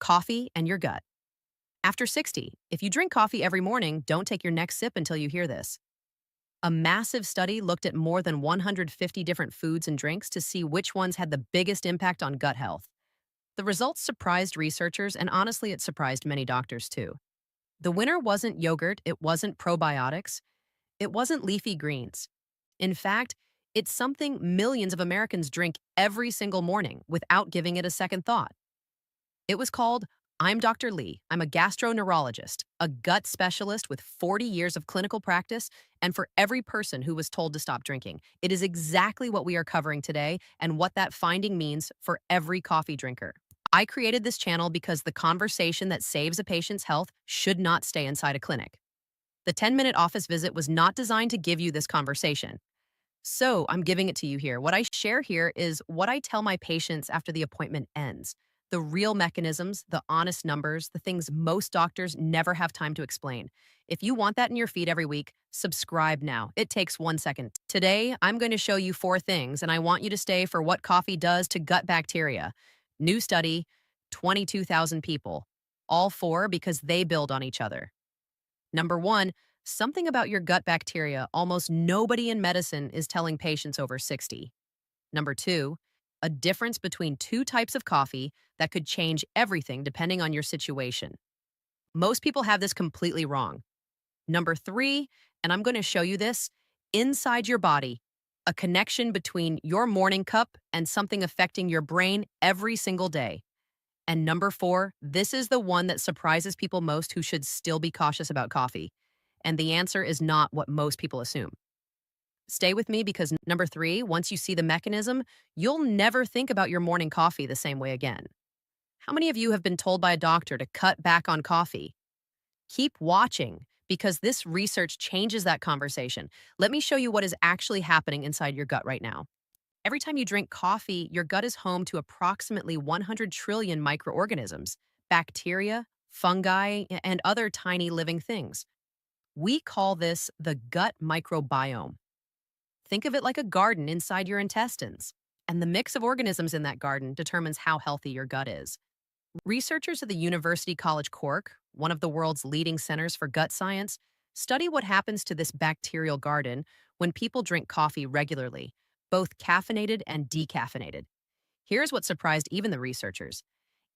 Coffee and your gut. After 60, if you drink coffee every morning, don't take your next sip until you hear this. A massive study looked at more than 150 different foods and drinks to see which ones had the biggest impact on gut health. The results surprised researchers, and honestly, it surprised many doctors too. The winner wasn't yogurt, it wasn't probiotics, it wasn't leafy greens. In fact, it's something millions of Americans drink every single morning without giving it a second thought. It was called I'm Dr. Lee. I'm a gastroenterologist, a gut specialist with 40 years of clinical practice, and for every person who was told to stop drinking. It is exactly what we are covering today and what that finding means for every coffee drinker. I created this channel because the conversation that saves a patient's health should not stay inside a clinic. The 10-minute office visit was not designed to give you this conversation. So I'm giving it to you here. What I share here is what I tell my patients after the appointment ends. The real mechanisms, the honest numbers, the things most doctors never have time to explain. If you want that in your feed every week, subscribe now. It takes 1 second. Today, I'm going to show you 4 things, and I want you to stay for what coffee does to gut bacteria. New study, 22,000 people. All 4 because they build on each other. Number 1, something about your gut bacteria almost nobody in medicine is telling patients over 60. Number 2, a difference between 2 types of coffee that could change everything depending on your situation. Most people have this completely wrong. Number 3, and I'm going to show you this, inside your body, a connection between your morning cup and something affecting your brain every single day. And number 4, this is the one that surprises people most who should still be cautious about coffee. And the answer is not what most people assume. Stay with me because number 3, once you see the mechanism, you'll never think about your morning coffee the same way again. How many of you have been told by a doctor to cut back on coffee? Keep watching because this research changes that conversation. Let me show you what is actually happening inside your gut right now. Every time you drink coffee, your gut is home to approximately 100 trillion microorganisms, bacteria, fungi, and other tiny living things. We call this the gut microbiome. Think of it like a garden inside your intestines, and the mix of organisms in that garden determines how healthy your gut is. Researchers at the University College Cork, one of the world's leading centers for gut science, study what happens to this bacterial garden when people drink coffee regularly, both caffeinated and decaffeinated. Here's what surprised even the researchers.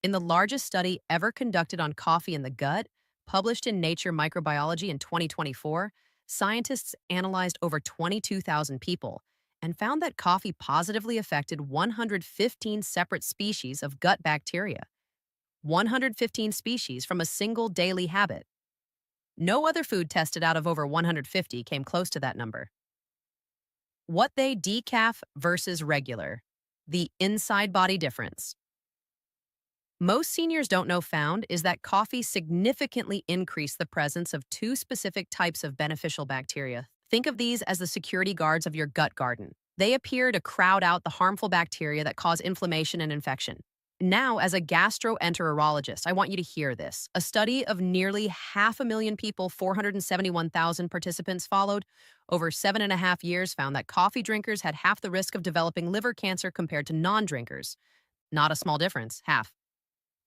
In the largest study ever conducted on coffee in the gut, published in Nature Microbiology in 2024, scientists analyzed over 22,000 people and found that coffee positively affected 115 separate species of gut bacteria. 115 species from a single daily habit. No other food tested out of over 150 came close to that number. What they decaf versus regular. The inside body difference. Most seniors don't know found is that coffee significantly increased the presence of 2 specific types of beneficial bacteria. Think of these as the security guards of your gut garden. They appear to crowd out the harmful bacteria that cause inflammation and infection. Now, as a gastroenterologist, I want you to hear this. A study of nearly 500,000 people, 471,000 participants followed, over 7.5 years found that coffee drinkers had half the risk of developing liver cancer compared to non-drinkers. Not a small difference, half.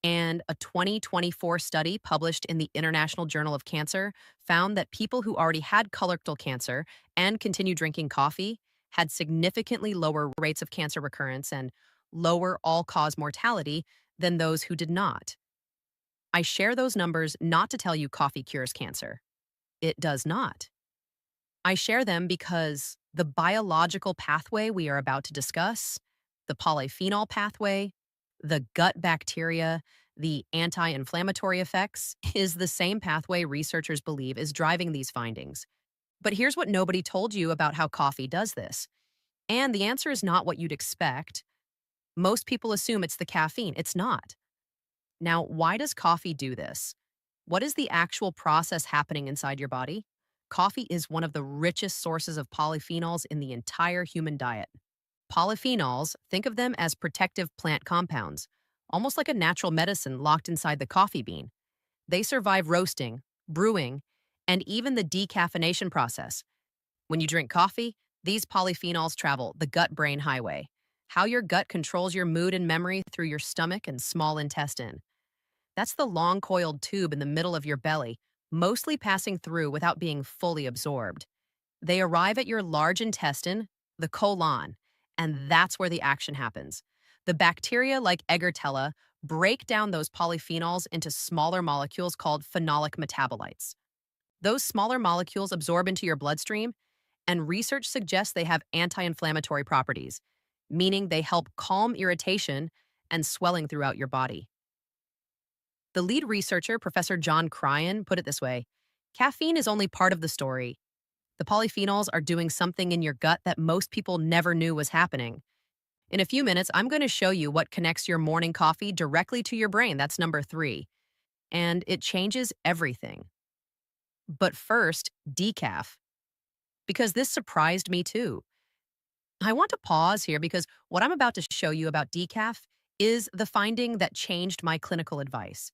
And a 2024 study published in the International Journal of Cancer found that people who already had colorectal cancer and continued drinking coffee had significantly lower rates of cancer recurrence and lower all-cause mortality than those who did not. I share those numbers not to tell you coffee cures cancer. It does not. I share them because the biological pathway we are about to discuss, the polyphenol pathway, the gut bacteria, the anti-inflammatory effects, is the same pathway researchers believe is driving these findings. But here's what nobody told you about how coffee does this. And the answer is not what you'd expect. Most people assume it's the caffeine. It's not. Now, why does coffee do this? What is the actual process happening inside your body? Coffee is one of the richest sources of polyphenols in the entire human diet. Polyphenols, think of them as protective plant compounds, almost like a natural medicine locked inside the coffee bean. They survive roasting, brewing, and even the decaffeination process. When you drink coffee, these polyphenols travel the gut-brain highway, how your gut controls your mood and memory through your stomach and small intestine. That's the long coiled tube in the middle of your belly, mostly passing through without being fully absorbed. They arrive at your large intestine, the colon, and that's where the action happens. The bacteria, like Eggerichia, break down those polyphenols into smaller molecules called phenolic metabolites. Those smaller molecules absorb into your bloodstream, and research suggests they have anti inflammatory properties, meaning they help calm irritation and swelling throughout your body. The lead researcher, Professor John Cryan, put it this way: caffeine is only part of the story. The polyphenols are doing something in your gut that most people never knew was happening. In a few minutes, I'm going to show you what connects your morning coffee directly to your brain. That's number 3. And it changes everything. But first, decaf, because this surprised me too. I want to pause here because what I'm about to show you about decaf is the finding that changed my clinical advice.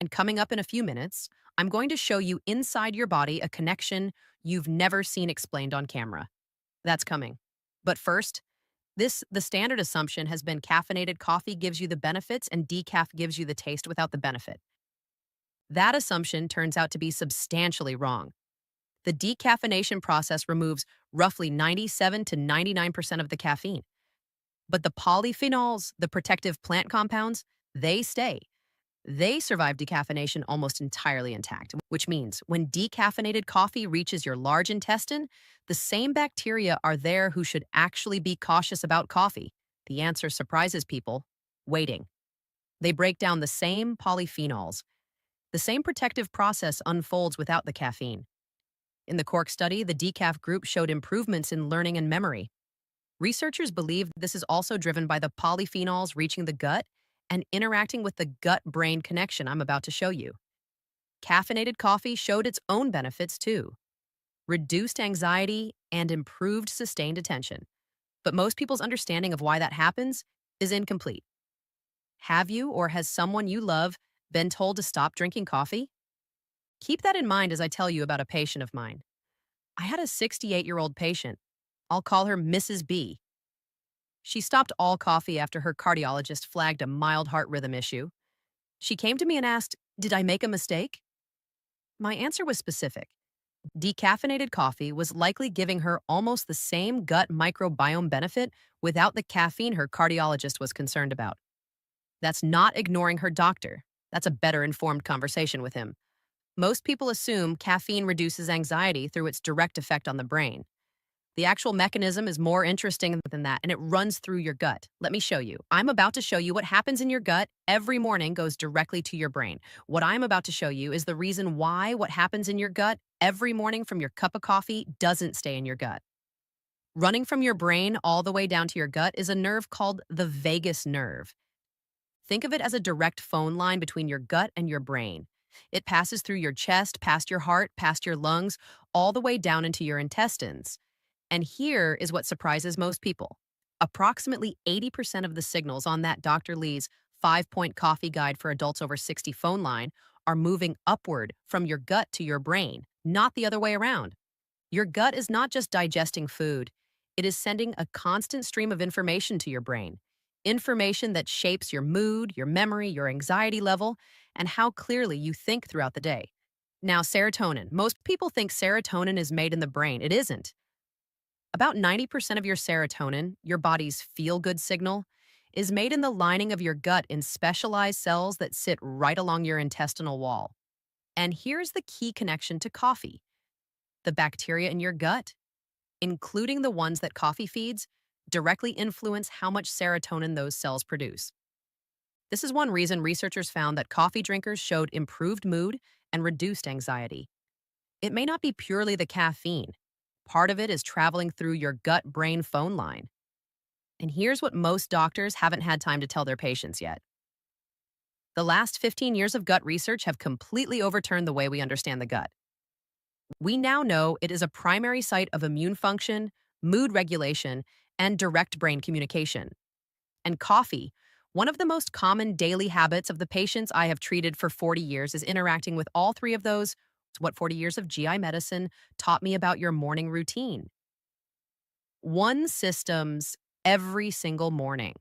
And coming up in a few minutes, I'm going to show you inside your body a connection you've never seen explained on camera. That's coming. But first, the standard assumption has been caffeinated coffee gives you the benefits and decaf gives you the taste without the benefit. That assumption turns out to be substantially wrong. The decaffeination process removes roughly 97 to 99% of the caffeine. But the polyphenols, the protective plant compounds, they stay. They survive decaffeination almost entirely intact, which means when decaffeinated coffee reaches your large intestine, the same bacteria are there who should actually be cautious about coffee. The answer surprises people: waiting. They break down the same polyphenols. The same protective process unfolds without the caffeine. In the Cork study, the decaf group showed improvements in learning and memory. Researchers believe this is also driven by the polyphenols reaching the gut and interacting with the gut-brain connection I'm about to show you. Caffeinated coffee showed its own benefits too: reduced anxiety and improved sustained attention. But most people's understanding of why that happens is incomplete. Have you or has someone you love been told to stop drinking coffee? Keep that in mind as I tell you about a patient of mine. I had a 68-year-old patient. I'll call her Mrs. B. She stopped all coffee after her cardiologist flagged a mild heart rhythm issue. She came to me and asked, "Did I make a mistake?" My answer was specific. Decaffeinated coffee was likely giving her almost the same gut microbiome benefit without the caffeine her cardiologist was concerned about. That's not ignoring her doctor. That's a better informed conversation with him. Most people assume caffeine reduces anxiety through its direct effect on the brain. The actual mechanism is more interesting than that, and it runs through your gut. Let me show you. I'm about to show you what happens in your gut every morning goes directly to your brain. What I'm about to show you is the reason why what happens in your gut every morning from your cup of coffee doesn't stay in your gut. Running from your brain all the way down to your gut is a nerve called the vagus nerve. Think of it as a direct phone line between your gut and your brain. It passes through your chest, past your heart, past your lungs, all the way down into your intestines. And here is what surprises most people. Approximately 80% of the signals on that Dr. Lee's 5-point coffee guide for adults over 60 phone line are moving upward from your gut to your brain, not the other way around. Your gut is not just digesting food. It is sending a constant stream of information to your brain. Information that shapes your mood, your memory, your anxiety level, and how clearly you think throughout the day. Now, serotonin. Most people think serotonin is made in the brain. It isn't. About 90% of your serotonin, your body's feel-good signal, is made in the lining of your gut in specialized cells that sit right along your intestinal wall. And here's the key connection to coffee. The bacteria in your gut, including the ones that coffee feeds, directly influence how much serotonin those cells produce. This is one reason researchers found that coffee drinkers showed improved mood and reduced anxiety. It may not be purely the caffeine. Part of it is traveling through your gut-brain phone line. And here's what most doctors haven't had time to tell their patients yet. The last 15 years of gut research have completely overturned the way we understand the gut. We now know it is a primary site of immune function, mood regulation, and direct brain communication. And coffee, one of the most common daily habits of the patients I have treated for 40 years, is interacting with all three of those. It's what 40 years of GI medicine taught me about your morning routine. One systems every single morning.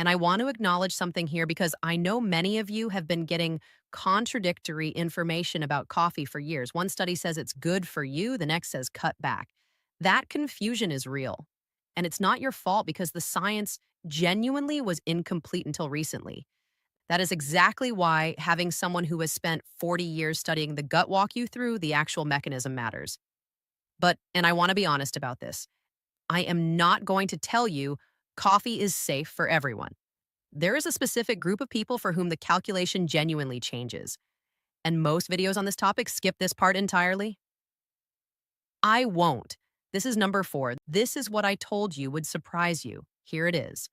And I want to acknowledge something here because I know many of you have been getting contradictory information about coffee for years. One study says it's good for you, the next says cut back. That confusion is real. And it's not your fault because the science genuinely was incomplete until recently. That is exactly why having someone who has spent 40 years studying the gut walk you through the actual mechanism matters. But, and I want to be honest about this, I am not going to tell you coffee is safe for everyone. There is a specific group of people for whom the calculation genuinely changes. And most videos on this topic skip this part entirely. I won't. This is number 4. This is what I told you would surprise you. Here it is.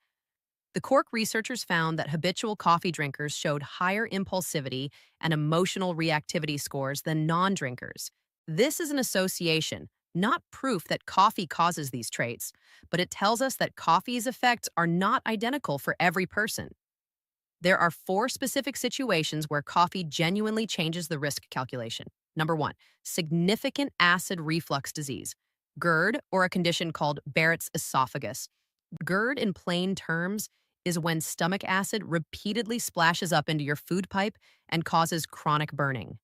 The Cork researchers found that habitual coffee drinkers showed higher impulsivity and emotional reactivity scores than non-drinkers. This is an association, not proof that coffee causes these traits, but it tells us that coffee's effects are not identical for every person. There are 4 specific situations where coffee genuinely changes the risk calculation. Number 1, significant acid reflux disease, GERD, or a condition called Barrett's esophagus. GERD, in plain terms, is when stomach acid repeatedly splashes up into your food pipe and causes chronic burning.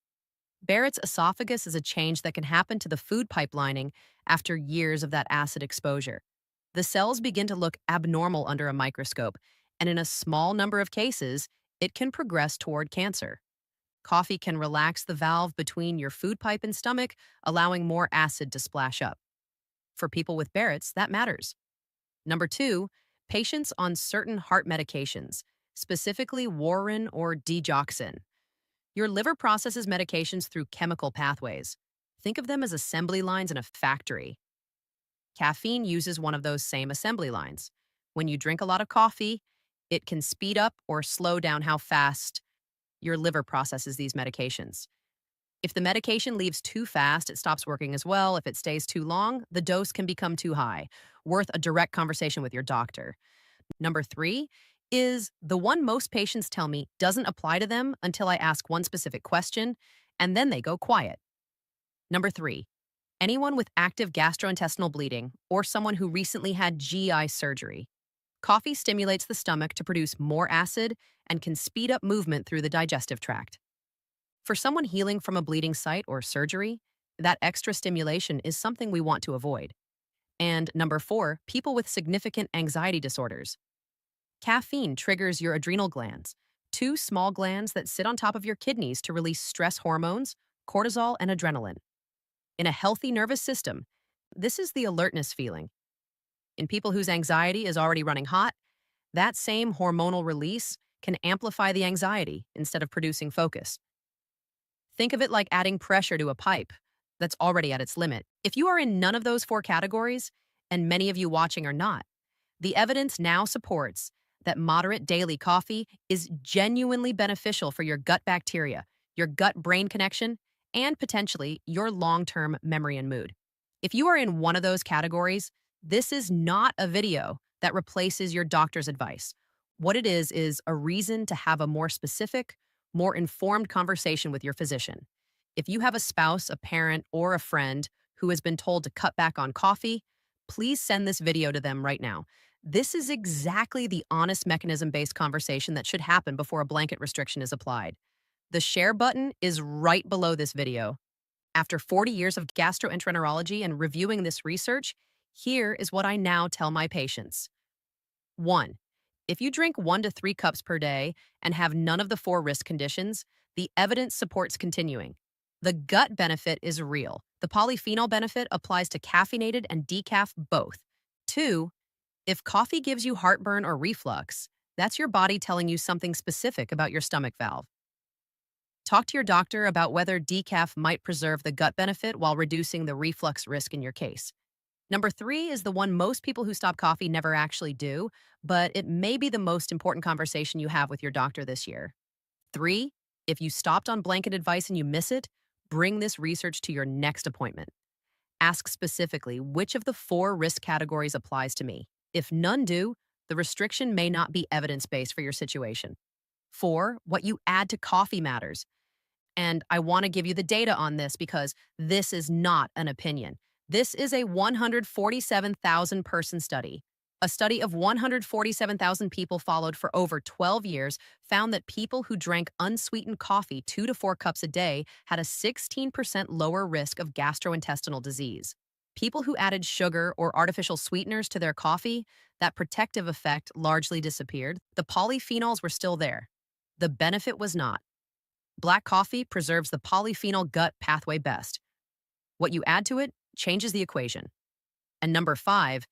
Barrett's esophagus is a change that can happen to the food pipe lining after years of that acid exposure. The cells begin to look abnormal under a microscope, and in a small number of cases, it can progress toward cancer. Coffee can relax the valve between your food pipe and stomach, allowing more acid to splash up. For people with Barrett's, that matters. Number 2, patients on certain heart medications, specifically warfarin or digoxin. Your liver processes medications through chemical pathways. Think of them as assembly lines in a factory. Caffeine uses one of those same assembly lines. When you drink a lot of coffee, it can speed up or slow down how fast your liver processes these medications. If the medication leaves too fast, it stops working as well. If it stays too long, the dose can become too high, worth a direct conversation with your doctor. Number 3 is the one most patients tell me doesn't apply to them until I ask one specific question, and then they go quiet. Number 3, anyone with active gastrointestinal bleeding or someone who recently had GI surgery. Coffee stimulates the stomach to produce more acid and can speed up movement through the digestive tract. For someone healing from a bleeding site or surgery, that extra stimulation is something we want to avoid. And number 4, people with significant anxiety disorders. Caffeine triggers your adrenal glands, 2 small glands that sit on top of your kidneys to release stress hormones, cortisol, and adrenaline. In a healthy nervous system, this is the alertness feeling. In people whose anxiety is already running hot, that same hormonal release can amplify the anxiety instead of producing focus. Think of it like adding pressure to a pipe that's already at its limit. If you are in none of those 4 categories, and many of you watching are not, the evidence now supports that moderate daily coffee is genuinely beneficial for your gut bacteria, your gut-brain connection, and potentially your long-term memory and mood. If you are in one of those categories, this is not a video that replaces your doctor's advice. What it is a reason to have a more specific, more informed conversation with your physician. If you have a spouse, a parent, or a friend who has been told to cut back on coffee, please send this video to them right now. This is exactly the honest mechanism-based conversation that should happen before a blanket restriction is applied. The share button is right below this video. After 40 years of gastroenterology and reviewing this research, here is what I now tell my patients. 1. If you drink 1 to 3 cups per day and have none of the 4 risk conditions, the evidence supports continuing. The gut benefit is real. The polyphenol benefit applies to caffeinated and decaf both. 2. If coffee gives you heartburn or reflux, that's your body telling you something specific about your stomach valve. Talk to your doctor about whether decaf might preserve the gut benefit while reducing the reflux risk in your case. Number 3 is the one most people who stop coffee never actually do, but it may be the most important conversation you have with your doctor this year. 3, if you stopped on blanket advice and you miss it, bring this research to your next appointment. Ask specifically which of the 4 risk categories applies to me. If none do, the restriction may not be evidence-based for your situation. 4, what you add to coffee matters. And I want to give you the data on this because this is not an opinion. This is a 147,000 person study A study of 147,000 people followed for over 12 years found that people who drank unsweetened coffee 2 to 4 cups a day had a 16% lower risk of gastrointestinal disease. People who added sugar or artificial sweeteners to their coffee, that protective effect largely disappeared. The polyphenols were still there. The benefit was not. Black coffee preserves the polyphenol gut pathway best. What you add to it changes the equation. And number 5,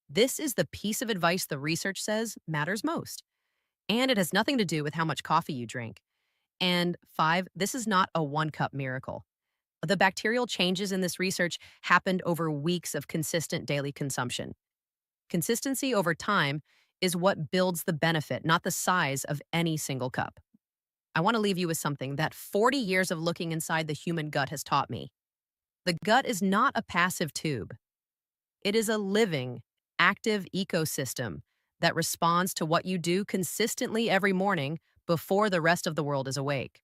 this is the piece of advice the research says matters most. And it has nothing to do with how much coffee you drink. And 5, this is not a 1 cup miracle. The bacterial changes in this research happened over weeks of consistent daily consumption. Consistency over time is what builds the benefit, not the size of any single cup. I want to leave you with something that 40 years of looking inside the human gut has taught me. The gut is not a passive tube. It is a living, active ecosystem that responds to what you do consistently every morning before the rest of the world is awake.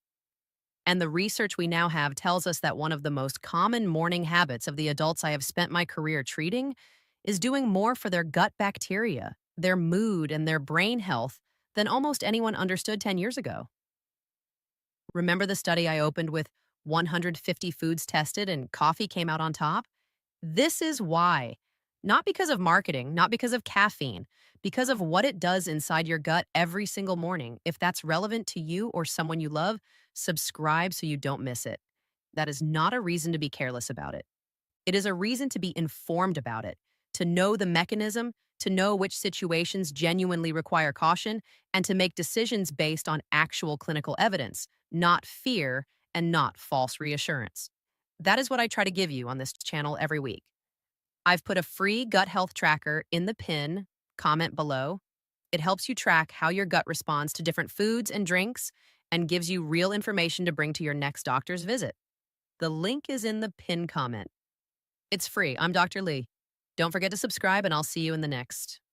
And the research we now have tells us that one of the most common morning habits of the adults I have spent my career treating is doing more for their gut bacteria, their mood, and their brain health than almost anyone understood 10 years ago. Remember the study I opened with 150 foods tested and coffee came out on top? This is why. Not because of marketing, not because of caffeine, because of what it does inside your gut every single morning. If that's relevant to you or someone you love, subscribe so you don't miss it. That is not a reason to be careless about it. It is a reason to be informed about it, to know the mechanism, to know which situations genuinely require caution, and to make decisions based on actual clinical evidence, not fear and not false reassurance. That is what I try to give you on this channel every week. I've put a free gut health tracker in the pin comment below. It helps you track how your gut responds to different foods and drinks and gives you real information to bring to your next doctor's visit. The link is in the pin comment. It's free. I'm Dr. Lee. Don't forget to subscribe, and I'll see you in the next.